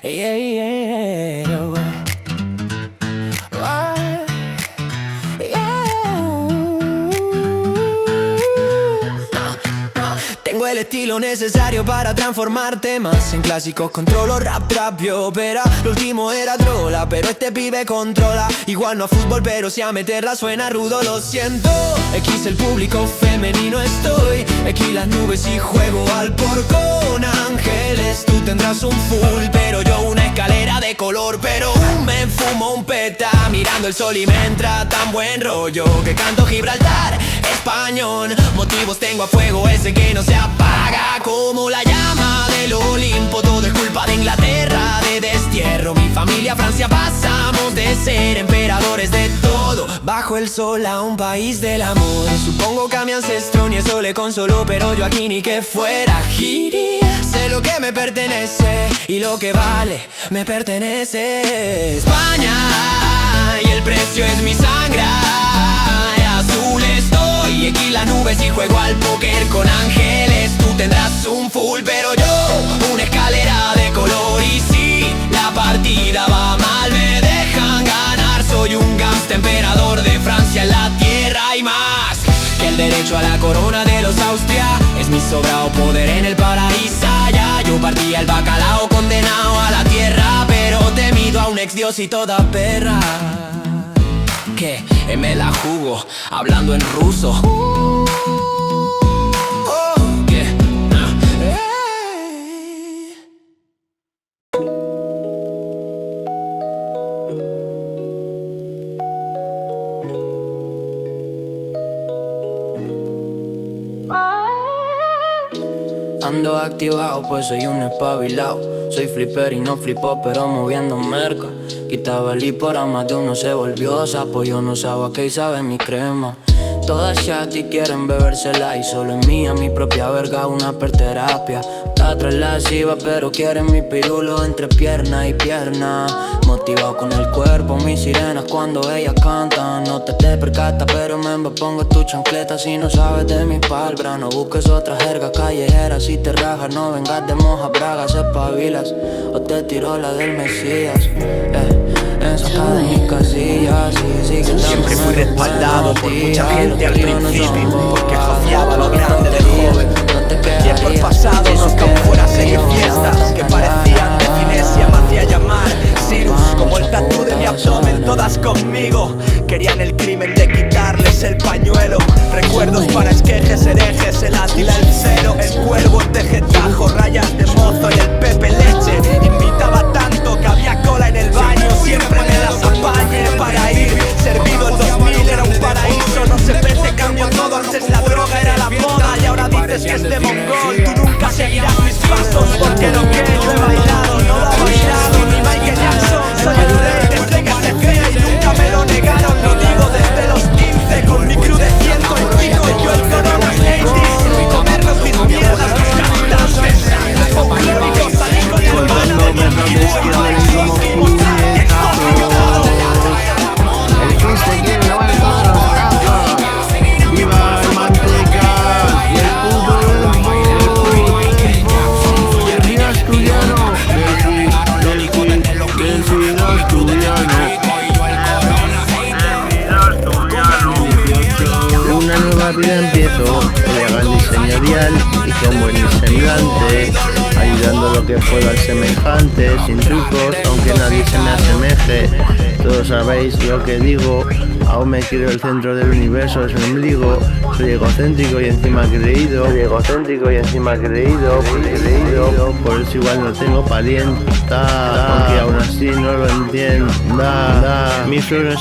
Yeah, yeah, Tengo el estilo necesario para transformarte más en clásicos. Controlo rap, trap y ópera. Lo último era trola, pero este pibe controla. Igual no a fútbol, pero si a meterla suena rudo, lo siento. X el público femenino estoy. X las nubes y juego al por con ángeles. Tú tendrás un full, pero yo una escalera de color. Pero me fumo un peta mirando el sol y me entra tan buen rollo que canto Gibraltar, español. Motivos tengo a fuego, ese que no se apaga como la llama del Olimpo. Todo es culpa de Inglaterra, de destierro. Mi familia, Francia, pasamos de ser emperadores de todo bajo el sol a un país del amor. Supongo que a mi ancestro ni eso le consoló, pero yo aquí ni que fuera giri. Sé lo que me pertenece y lo que vale me pertenece. España, y el precio es mi sangre. Azul estoy, aquí las nubes y juego al póker con ángeles. Tú tendrás un full, pero yo una escalera de color. Y si la partida va mal me dejan ganar. Soy un gangsta emperador de Francia en la tierra. Y más que el derecho a la corona de los Austria es mi sobrado poder en el paraíso. Ya yo partía el bacalao condenado a la tierra, pero temido a un ex dios y toda perra que me la jugo hablando en ruso. Ando activado, pues soy un espabilado. Soy flipper y no flipo, pero moviendo merca. Quitaba el por a más de uno se volvió sapo. Yo no sabo qué sabe mi crema. Todas chat y quieren bebérsela y solo es mía, mi propia verga, una perterapia. La otra es lasciva, pero quieren mi pirulo entre pierna y pierna. Motivado con el cuerpo, mis sirenas cuando ellas cantan. No te percatas, pero me pongo tu chancleta si no sabes de mi palabra. No busques otra jerga callejera, si te rajas no vengas de moja bragas. Espabilas o te tiro la del Mesías. Saca de mis casillas y siempre fui respaldado por mucha gente al principio, porque asociaba lo grande del joven. Tiempos pasados nunca fuera seguir fiestas que parecían de Finesia, me hacía llamar Cyrus. Como el tatu de mi abdomen, todas conmigo querían el crimen de quitarles el pañuelo. Recuerdos para esquejes, herejes, el Átila, el Cero, el Cuervo, el Tejetajo, rayas de mozo y el Pepe Leche. Invitaba tanto que había cola en el baño, siempre me las apañé para ir. Servido el 2000 era un paraíso, no se vende, cambió todo. Antes la droga era la moda y ahora dices que es de mongol. Tú nunca seguirás mis pasos porque lo que yo he bailado no lo ha bailado ni Michael Jackson. Soy el rey desde que se crea y nunca me lo negaron. Lo digo desde los 15 con mi crew de ciento y pico. Y yo el corona 80s y comernos mis mierdas, los cantantes folclóricos. Salí con mi hermana de mi equipo y mostrar esto pintado. El chiste que no es para viva el manteca y el puto del fútbol. Y el río asturiano, del río asturiano. Una nueva vida empiezo, elegante y señorial y con buen semblante, ayudando lo que pueda al semejante, sin trucos, aunque nadie se me asemeje. Todos sabéis lo que digo, aún me quiero el centro del universo, es mi ombligo. Soy egocéntrico y encima creído, por eso igual no tengo parienta, aunque aún así no lo entienda. Mis flores